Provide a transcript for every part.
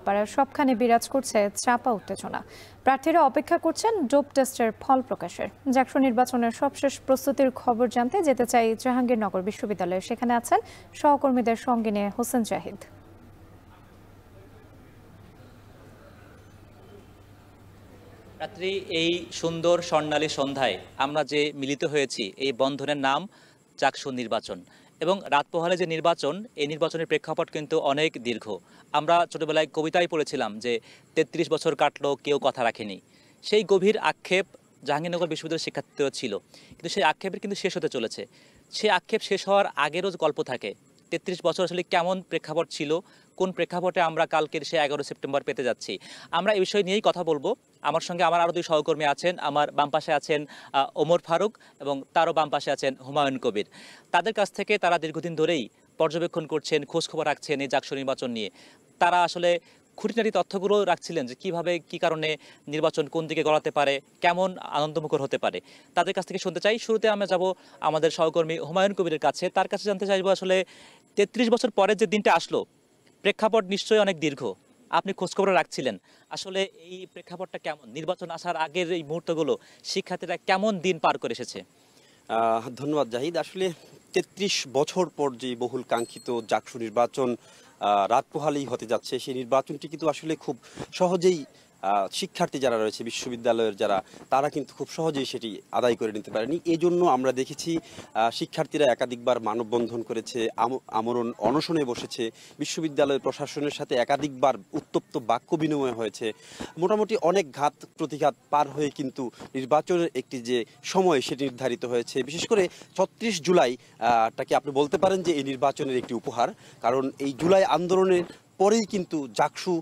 পাড়ার সবখানে বিরাজ করছে চাপা উত্তেজনা। প্রার্থীরা অপেক্ষা করছেন ডোপ টেস্টের ফল প্রকাশের। জাকসু নির্বাচনের সবশেষ প্রস্তুতির খবর জানতে যেতে চাই জাহাঙ্গীরনগর বিশ্ববিদ্যালয়ে। সেখানে আছেন সহকর্মীদের সঙ্গে নিয়ে হোসেন জাহিদ। রাত্রি এই সুন্দর স্বর্ণালী সন্ধ্যায় আমরা যে মিলিত হয়েছি, এই বন্ধনের নাম জাকসু নির্বাচন। এবং রাত পোহালে যে নির্বাচন, এই নির্বাচনের প্রেক্ষাপট কিন্তু অনেক দীর্ঘ। আমরা ছোটবেলায় কবিতায় পড়েছিলাম যে ৩৩ বছর কাটলো কেউ কথা রাখেনি। সেই গভীর আক্ষেপ জাহাঙ্গীরনগর বিশ্ববিদ্যালয়ের শিক্ষার্থীদেরও ছিল, কিন্তু সেই আক্ষেপের কিন্তু শেষ হতে চলেছে। সেই আক্ষেপ শেষ হওয়ার আগেরও গল্প থাকে। ৩৩ বছর আসলে কেমন প্রেক্ষাপট ছিল, কোন প্রেক্ষাপটে আমরা কালকের সেই ১১ সেপ্টেম্বর পেতে যাচ্ছি, আমরা এই বিষয় নিয়েই কথা বলবো। আমার সঙ্গে আমার আরও দুই সহকর্মী আছেন। আমার বাম পাশে আছেন ওমর ফারুক এবং তারও বাম পাশে আছেন হুমায়ুন কবির। তাদের কাছ থেকে তারা দীর্ঘদিন ধরেই পর্যবেক্ষণ করছেন, খোঁজখবর রাখছেন এই জাকসু নির্বাচন নিয়ে। তারা আসলে খুঁটিনাটি তথ্যগুলো রাখছিলেন যে কিভাবে, কি কারণে নির্বাচন কোন দিকে গড়াতে পারে, কেমন আনন্দমুখর হতে পারে। তাদের কাছ থেকে শুনতে চাই। শুরুতে আমরা যাব আমাদের সহকর্মী হুমায়ুন কবিরের কাছে। তার কাছে জানতে চাইবো আসলে ৩৩ বছর পরে যে দিনটা আসলো, প্রেক্ষাপট নিশ্চয়ই অনেক দীর্ঘ, আপনি খোঁজখবর রাখছিলেন। আসলে এই প্রেক্ষাপটটা কেমন, নির্বাচন আসার আগের এই মুহূর্তগুলো শিক্ষার্থীরা কেমন দিন পার করে এসেছে? ধন্যবাদ জাহিদ। আসলে ৩৩ বছর পর যে বহুল কাঙ্ক্ষিত জাকসু নির্বাচন রাত পোহালেই হতে যাচ্ছে, সেই নির্বাচনটি কিন্তু আসলে খুব সহজেই শিক্ষার্থী যারা রয়েছে বিশ্ববিদ্যালয়ের যারা, তারা কিন্তু খুব সহজেই সেটি আদায় করে নিতে পারেনি। এই জন্য আমরা দেখেছি শিক্ষার্থীরা একাধিকবার মানববন্ধন করেছে, আমরণ অনশনে বসেছে, বিশ্ববিদ্যালয়ের প্রশাসনের সাথে একাধিকবার উত্তপ্ত বাক্য বিনিময় হয়েছে। মোটামুটি অনেক ঘাত প্রতিঘাত পার হয়ে কিন্তু নির্বাচনের একটি যে সময় সেটি নির্ধারিত হয়েছে। বিশেষ করে ৩৬ জুলাই টাকে আপনি বলতে পারেন যে এই নির্বাচনের একটি উপহার। কারণ এই জুলাই আন্দোলনের পরেই কিন্তু জাকসু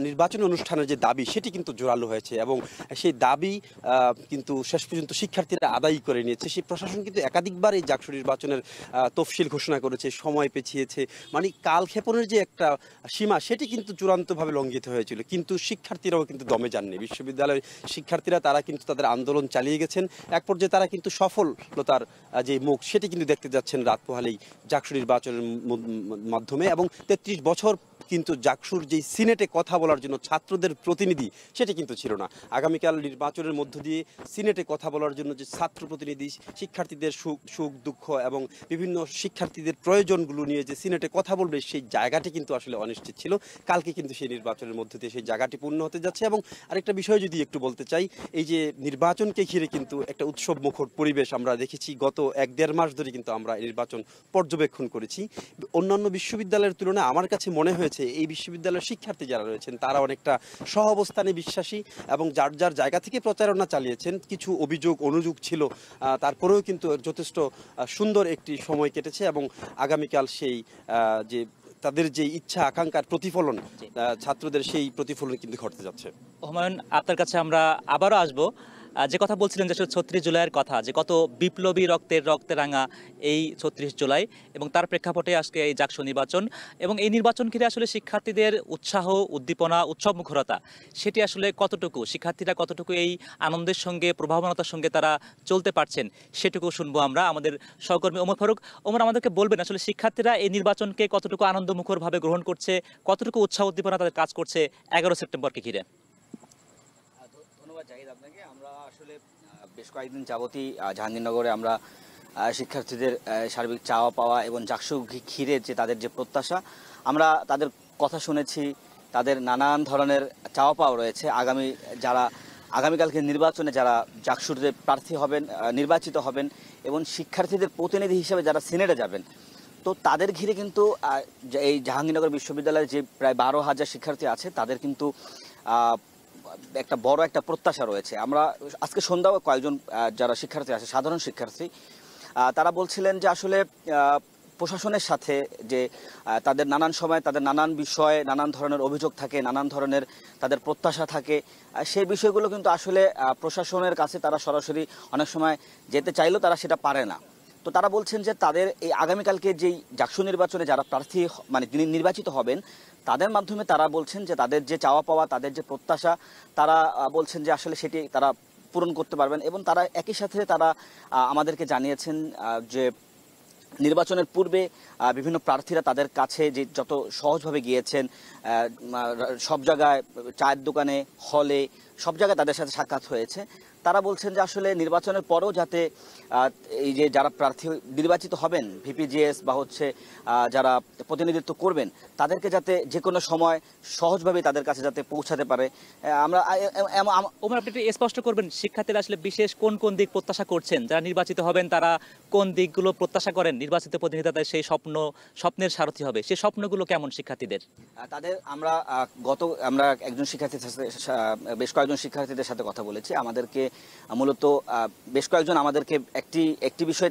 নির্বাচনী অনুষ্ঠানের যে দাবি সেটি কিন্তু জোরালো হয়েছে এবং সেই দাবি কিন্তু শেষ পর্যন্ত শিক্ষার্থীরা আদায় করে নিয়েছে। সেই প্রশাসন কিন্তু একাধিকবার এই জাকসু নির্বাচনের তফসিল ঘোষণা করেছে, সময় পেছিয়েছে। মানে কালক্ষেপণের যে একটা সীমা সেটি কিন্তু চূড়ান্তভাবে লঙ্ঘিত হয়েছিল, কিন্তু শিক্ষার্থীরাও কিন্তু দমে যাননি। বিশ্ববিদ্যালয়ের শিক্ষার্থীরা তারা কিন্তু তাদের আন্দোলন চালিয়ে গেছেন। এক পর্যায়ে তারা কিন্তু সফলতার যে মুখ সেটি কিন্তু দেখতে যাচ্ছেন রাত পোহালেই জাকসু নির্বাচনের মাধ্যমে। এবং ৩৩ বছর কিন্তু জাকসুর যে সিনেটে কথা বলার জন্য ছাত্রদের প্রতিনিধি সেটি কিন্তু ছিল না। আগামীকাল নির্বাচনের মধ্য দিয়ে সিনেটে কথা বলার জন্য যে ছাত্র প্রতিনিধি, শিক্ষার্থীদের সুখ দুঃখ এবং বিভিন্ন শিক্ষার্থীদের প্রয়োজনগুলো নিয়ে যে সিনেটে কথা বলবে, সেই জায়গাটি কিন্তু আসলে অনিশ্চিত ছিল। কালকে কিন্তু সেই নির্বাচনের মধ্য দিয়ে সেই জায়গাটি পূর্ণ হতে যাচ্ছে। এবং আরেকটা বিষয় যদি একটু বলতে চাই, এই যে নির্বাচনকে ঘিরে কিন্তু একটা উৎসব মুখর পরিবেশ আমরা দেখেছি। গত ১-১.৫ মাস ধরে কিন্তু আমরা নির্বাচন পর্যবেক্ষণ করেছি। অন্যান্য বিশ্ববিদ্যালয়ের তুলনায় আমার কাছে মনে হয়েছে এই বিশ্ববিদ্যালয়ের শিক্ষার্থী যারা রয়েছেন তারা অনেকটা সহাবস্থানে বিশ্বাসী এবং যার যার জায়গা থেকে প্রচারণা চালিয়েছেন। কিছু অনুযোগ ছিল, তারপরেও কিন্তু যথেষ্ট সুন্দর একটি সময় কেটেছে এবং আগামীকাল সেই যে তাদের যে ইচ্ছা আকাঙ্ক্ষার প্রতিফলন, ছাত্রদের সেই প্রতিফলন কিন্তু ঘটতে যাচ্ছে। হুমায়ুন, আপনার কাছে আমরা আবারও আসবো। যে কথা বলছিলেন যে ৩৬ জুলাইয়ের কথা, যে কত বিপ্লবী রক্তে রাঙা এই ৩৬ জুলাই এবং তার প্রেক্ষাপটে আজকে এই জাকসু নির্বাচন এবং এই নির্বাচন ঘিরে আসলে শিক্ষার্থীদের উৎসাহ, উদ্দীপনা, উৎসব মুখরতা সেটি আসলে কতটুকু, শিক্ষার্থীরা কতটুকু এই আনন্দের সঙ্গে, প্রভাবনতার সঙ্গে তারা চলতে পারছেন, সেটুকু শুনবো আমরা। আমাদের সহকর্মী ওমর ফারুক, ওমর আমাদেরকে বলবেন আসলে শিক্ষার্থীরা এই নির্বাচনকে কতটুকু আনন্দমুখরভাবে গ্রহণ করছে, কতটুকু উৎসাহ উদ্দীপনা তাদের কাজ করছে ১১ সেপ্টেম্বরকে ঘিরে? ধন্যবাদ জাহিদ আপনাকে। আমরা আসলে বেশ কয়েকদিন যাবতই জাহাঙ্গীরনগরে আমরা শিক্ষার্থীদের সার্বিক চাওয়া পাওয়া এবং জাকসু ঘিরে যে তাদের যে প্রত্যাশা, আমরা তাদের কথা শুনেছি। তাদের নানান ধরনের চাওয়া পাওয়া রয়েছে। আগামীকালকে নির্বাচনে যারা জাকসুতে প্রার্থী হবেন, নির্বাচিত হবেন এবং শিক্ষার্থীদের প্রতিনিধি হিসেবে যারা সিনেটে যাবেন, তো তাদের ঘিরে কিন্তু এই জাহাঙ্গীরনগর বিশ্ববিদ্যালয়ের যে প্রায় ১২,০০০ শিক্ষার্থী আছে তাদের কিন্তু একটা বড় একটা প্রত্যাশা রয়েছে। আমরা আজকে সন্ধ্যাও কয়েকজন যারা শিক্ষার্থী আছে, সাধারণ শিক্ষার্থী, তারা বলছিলেন যে আসলে প্রশাসনের সাথে যে তাদের নানান সময় তাদের নানান বিষয়ে নানান ধরনের অভিযোগ থাকে, নানান ধরনের তাদের প্রত্যাশা থাকে, সেই বিষয়গুলো কিন্তু আসলে প্রশাসনের কাছে তারা সরাসরি অনেক সময় যেতে চাইলেও তারা সেটা পারে না। তো তারা বলছেন যে তাদের এই আগামীকালকে যেই জাকসু নির্বাচনে যারা প্রার্থী মানে যিনি নির্বাচিত হবেন, তাদের মাধ্যমে তারা বলছেন যে তাদের যে চাওয়া পাওয়া, তাদের যে প্রত্যাশা, তারা বলছেন যে আসলে সেটি তারা পূরণ করতে পারবেন। এবং তারা একই সাথে তারা আমাদেরকে জানিয়েছেন যে নির্বাচনের পূর্বে বিভিন্ন প্রার্থীরা তাদের কাছে যে যত সহজভাবে গিয়েছেন, সব জায়গায় চায়ের দোকানে, হলে, সব জায়গায় তাদের সাথে সাক্ষাৎ হয়েছে। তারা বলছেন যে আসলে নির্বাচনের পরেও যাতে এই যে যারা প্রার্থী নির্বাচিত হবেন, ভিপিজিএস বা হচ্ছে যারা প্রতিনিধিত্ব করবেন, তাদেরকে যাতে যে কোনো সময় সহজভাবে তাদের কাছে যাতে পৌঁছাতে পারে। আমরা ওমর, আপনি একটু স্পষ্ট করবেন শিক্ষার্থীরা আসলে বিশেষ কোন কোন দিক প্রত্যাশা করছেন? যারা নির্বাচিত হবেন তারা কোন দিকগুলো প্রত্যাশা করেন? নির্বাচিত প্রতিনিধি তাদের সেই স্বপ্নের সারথি হবে, সেই স্বপ্নগুলো কেমন শিক্ষার্থীদের? তাদের আমরা একজন শিক্ষার্থীর সাথে বেশ কয়েকজন শিক্ষার্থীদের সাথে কথা বলেছি। আমাদেরকে মূলত বেশ কয়েকজন আমাদেরকে একটি বিষয়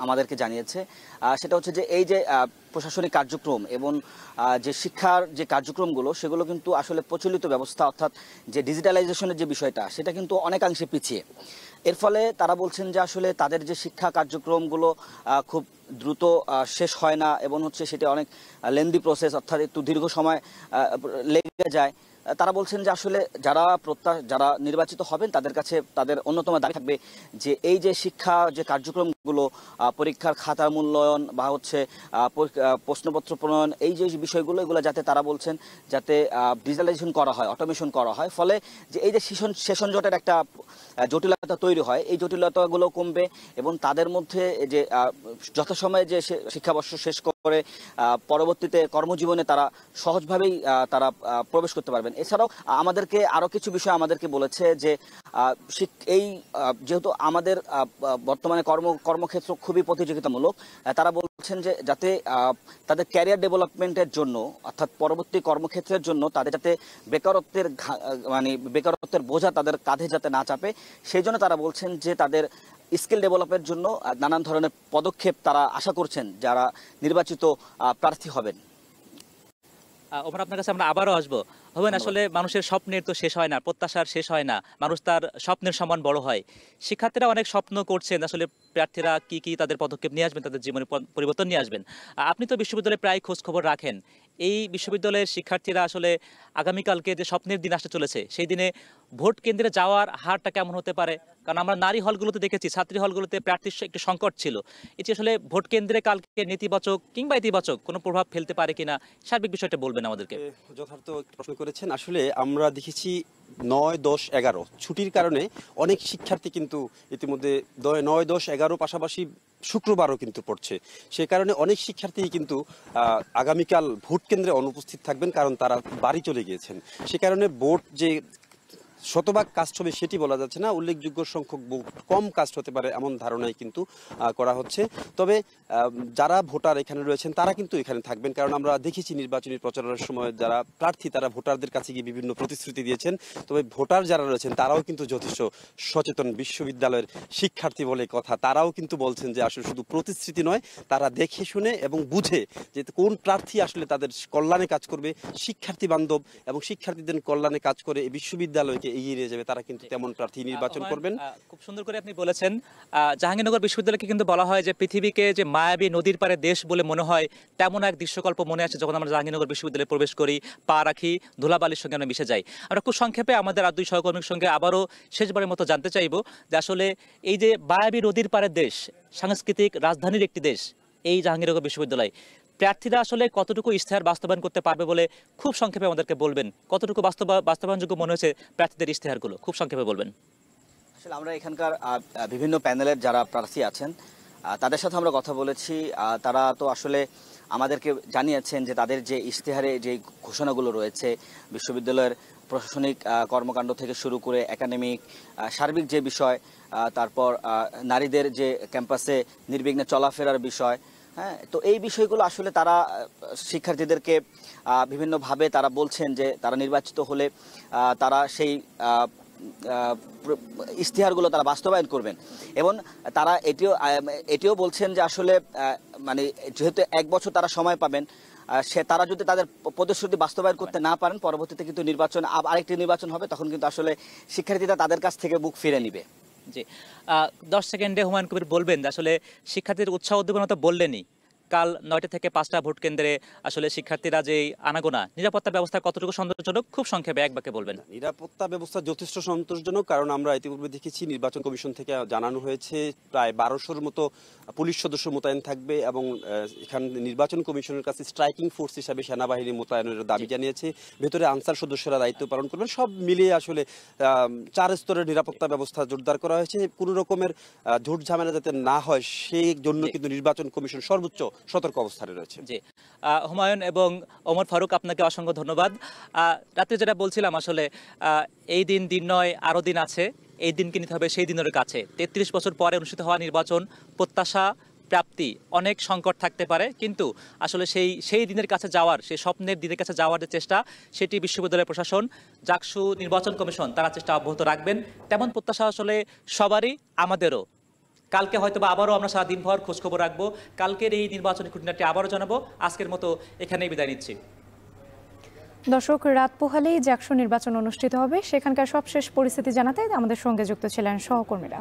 আমাদেরকে জানিয়েছে, সেটা হচ্ছে যে এই যে প্রশাসনিক কার্যক্রম এবং যে শিক্ষার যে কার্যক্রমগুলো, সেগুলো কিন্তু আসলে প্রচলিত ব্যবস্থা, অর্থাৎ যে ডিজিটালাইজেশনের যে বিষয়টা, সেটা কিন্তু অনেকাংশে পিছিয়ে। এর ফলে তারা বলছেন যে আসলে তাদের যে শিক্ষা কার্যক্রমগুলো খুব দ্রুত শেষ হয় না এবং হচ্ছে সেটা অনেক লেন্দি প্রসেস, অর্থাৎ একটু দীর্ঘ সময় লেগে যায়। তারা বলছেন যে আসলে যারা নির্বাচিত হবেন তাদের কাছে তাদের অন্যতম দাবি থাকবে যে এই যে শিক্ষা যে কার্যক্রমগুলো, পরীক্ষার খাতার মূল্যায়ন বা হচ্ছে প্রশ্নপত্র প্রণয়ন, এই যে বিষয়গুলো, এগুলো যাতে তারা বলছেন যাতে ডিজিটালাইজেশন করা হয়, অটোমেশন করা হয়, ফলে যে এই যে সেশন জটের একটা জটিলতা তৈরি হয়, এই জটিলতাগুলো কমবে এবং তাদের মধ্যে যে যথাসময়ে যে শিক্ষাবর্ষ শেষ করে পরবর্তীতে কর্মজীবনে তারা সহজভাবেই তারা প্রবেশ করতে পারবেন। এছাড়াও আমাদেরকে আরো কিছু বিষয় আমাদেরকে বলেছে যে এই যেহেতু আমাদের বর্তমানে কর্মক্ষেত্র খুবই প্রতিযোগিতামূলক, তারা বলছেন যে যাতে তাদের ক্যারিয়ার ডেভেলপমেন্টের জন্য, অর্থাৎ পরবর্তী কর্মক্ষেত্রের জন্য তাদের যাতে বেকারত্বের বোঝা তাদের কাঁধে যাতে না চাপে, সেই জন্য তারা বলছেন যে তাদের স্কিল ডেভেলপের জন্য নানান ধরনের পদক্ষেপ তারা আশা করছেন যারা নির্বাচিত প্রার্থী হবেন। ওমর, আপনার কাছে আমরা আবারও আসবো। হবেন, আসলে মানুষের স্বপ্নের তো শেষ হয় না, প্রত্যাশার শেষ হয় না, মানুষ তার স্বপ্নের সমান বড় হয়। শিক্ষার্থীরা অনেক স্বপ্ন করছেন, আসলে প্রার্থীরা কি কি তাদের পদক্ষেপ নিয়ে আসবেন, তাদের জীবনে পরিবর্তন নিয়ে আসবেন। আপনি তো বিশ্ববিদ্যালয়ে প্রায় খোঁজ খবর রাখেন। এই বিশ্ববিদ্যালয়ের শিক্ষার্থীরা আসলে আগামীকালকে যে স্বপ্নের দিন আসতে চলেছে, সেই দিনে ভোট কেন্দ্রে যাওয়ার হারটা কেমন হতে পারে? কারণ আমরা নারী হলগুলোতে দেখেছি, ছাত্রী হলগুলোতে প্রার্থীর একটু সংকট ছিল। এটি আসলে ভোট কেন্দ্রে কালকে নেতিবাচক কিংবা ইতিবাচক কোনো প্রভাব ফেলতে পারে কিনা, সার্বিক বিষয়টা বলবেন আমাদেরকে। যথার্থ প্রশ্ন করেছেন। আসলে আমরা দেখেছি 9, 10, 11 ছুটির কারণে অনেক শিক্ষার্থী কিন্তু ইতিমধ্যে 9, 10, 11 পাশাপাশি শুক্রবারও কিন্তু পড়ছে। সে কারণে অনেক শিক্ষার্থী কিন্তু আগামীকাল ভোট কেন্দ্রে অনুপস্থিত থাকবেন, কারণ তারা বাড়ি চলে গিয়েছেন। সে কারণে ভোট যে শতভাগ কাস্ট হবে সেটি বলা যাচ্ছে না, উল্লেখযোগ্য সংখ্যক কম কাস্ট হতে পারে এমন ধারণাই কিন্তু করা হচ্ছে। তবে যারা ভোটার এখানে রয়েছেন তারা কিন্তু এখানে থাকবেন, কারণ আমরা দেখেছি নির্বাচনী প্রচারের সময় যারা প্রার্থী তারা ভোটারদের কাছে গিয়ে বিভিন্ন প্রতিশ্রুতি দিয়েছেন। তবে ভোটার যারা রয়েছেন তারাও কিন্তু যথেষ্ট সচেতন, বিশ্ববিদ্যালয়ের শিক্ষার্থী বলে কথা, তারাও কিন্তু বলছেন যে আসলে শুধু প্রতিশ্রুতি নয়, তারা দেখে শুনে এবং বুঝে যে কোন প্রার্থী আসলে তাদের কল্যাণে কাজ করবে, শিক্ষার্থী বান্ধব এবং শিক্ষার্থীদের কল্যাণে কাজ করে এই বিশ্ববিদ্যালয়কে এগিয়ে নিয়ে যাবে, তারা কিন্তু তেমন প্রার্থী নির্বাচন করবেন। খুব সুন্দর করে আপনি বলেছেন। জাহাঙ্গীরনগর বিশ্ববিদ্যালয়কে কিন্তু বলা হয় যে পৃথিবীকে যে মায়াবী নদীর পারে দেশ বলে মনে হয়, তেমন এক দৃশ্যকল্প মনে আসে যখন আমরা জাহাঙ্গীরনগর বিশ্ববিদ্যালয়ে প্রবেশ করি, পা রাখি, ধুলাবালির সঙ্গে আমরা মিশে যাই। আমরা খুব সংক্ষেপে আমাদের আর দুই সহকর্মীর সঙ্গে আবারও শেষবারের মতো জানতে চাইব যে আসলে এই যে মায়াবী নদীর পারের দেশ, সাংস্কৃতিক রাজধানীর একটি দেশ এই জাহাঙ্গীরনগর বিশ্ববিদ্যালয়, প্রার্থীরা আসলে কতটুকু ইশতেহার বাস্তবায়ন করতে পারবে বলে খুব সংক্ষেপে আমাদেরকে বলবেন? কতটুকু বাস্তবায়নযোগ্য মনে হয়েছে প্রার্থীদের ইশতেহারগুলো, খুব সংক্ষেপে বলবেন। আসলে আমরা এখানকার বিভিন্ন প্যানেলের যারা প্রার্থী আছেন তাদের সাথে আমরা কথা বলেছি। তারা তো আসলে আমাদেরকে জানিয়েছেন যে তাদের যে ইশতেহারে যে ঘোষণাগুলো রয়েছে, বিশ্ববিদ্যালয়ের প্রশাসনিক কর্মকাণ্ড থেকে শুরু করে একাডেমিক সার্বিক যে বিষয়, তারপর নারীদের যে ক্যাম্পাসে নির্বিঘ্নে চলাফেরার বিষয়, হ্যাঁ, তো এই বিষয়গুলো আসলে তারা শিক্ষার্থীদেরকে বিভিন্নভাবে তারা বলছেন যে তারা নির্বাচিত হলে তারা সেই ইশতেহারগুলো তারা বাস্তবায়ন করবেন এবং তারা এটিও বলছেন যে আসলে মানে যেহেতু 1 বছর তারা সময় পাবেন, তারা যদি তাদের প্রতিশ্রুতি বাস্তবায়ন করতে না পারেন, পরবর্তীতে কিন্তু আরেকটি নির্বাচন হবে, তখন কিন্তু আসলে শিক্ষার্থীরা তাদের কাছ থেকে বুক ফিরে নিবে। জি, 10 সেকেন্ডে হুমায়ুন কবির বলবেন যে আসলে শিক্ষার্থীদের উৎসাহ উদ্দীপনা তো বললেনই, কাল 9টা থেকে 5টা ভোট কেন্দ্রে আসলে শিক্ষার্থীরা যে আনাগোনা, নিরাপত্তা ব্যবস্থা কতটুকু সন্তোষজনক, খুব সংক্ষেপে এক বাক্যে বলবেন। নিরাপত্তা ব্যবস্থা যথেষ্ট সন্তোষজনক, কারণ আমরা ইতিপূর্বে দেখেছি নির্বাচন কমিশন থেকে জানানো হয়েছে প্রায় 1200-র মতো পুলিশ সদস্য মোতায়েন থাকবে এবং এখানে নির্বাচন কমিশনের কাছে স্ট্রাইকিং ফোর্স হিসাবে সেনাবাহিনী মোতায়েনের দাবি জানিয়েছে। ভেতরে আনসার সদস্যরা দায়িত্ব পালন করবেন। সব মিলিয়ে আসলে 4 স্তরের নিরাপত্তা ব্যবস্থা জোরদার করা হয়েছে। কোনো রকমের ঝুট ঝামেলা যাতে না হয় সেই জন্য কিন্তু নির্বাচন কমিশন সর্বোচ্চ সতর্ক অবস্থানে রয়েছে। জি, হুমায়ুন এবং ওমর ফারুক, আপনাকে অসংখ্য ধন্যবাদ। রাতে যেটা বলছিলাম, আসলে এই দিন নয়, আরও দিন আছে। এই দিনকে নিতে হবে সেই দিনের কাছে। 33 বছর পরে অনুষ্ঠিত হওয়া নির্বাচন, প্রত্যাশা প্রাপ্তি অনেক সংকট থাকতে পারে, কিন্তু আসলে সেই দিনের কাছে যাওয়ার, সেই স্বপ্নের দিনের কাছে যাওয়ার যে চেষ্টা, সেটি বিশ্ববিদ্যালয় প্রশাসন, জাকসু, নির্বাচন কমিশন তারা চেষ্টা অব্যাহত রাখবেন। তেমন প্রত্যাশা আসলে সবারই, আমাদেরও। কালকে হয়তো বা আবারও আমরা সারা দিনভর খোঁজখবর রাখবো। কালকের এই নির্বাচনী খুঁটিনাটি আবারও জানাবো। আজকের মতো এখানেই বিদায় নিচ্ছি। দর্শক, রাত পোহালেই জাকসু নির্বাচন অনুষ্ঠিত হবে। সেখানকার সবশেষ পরিস্থিতি জানাতে আমাদের সঙ্গে যুক্ত ছিলেন সহকর্মীরা।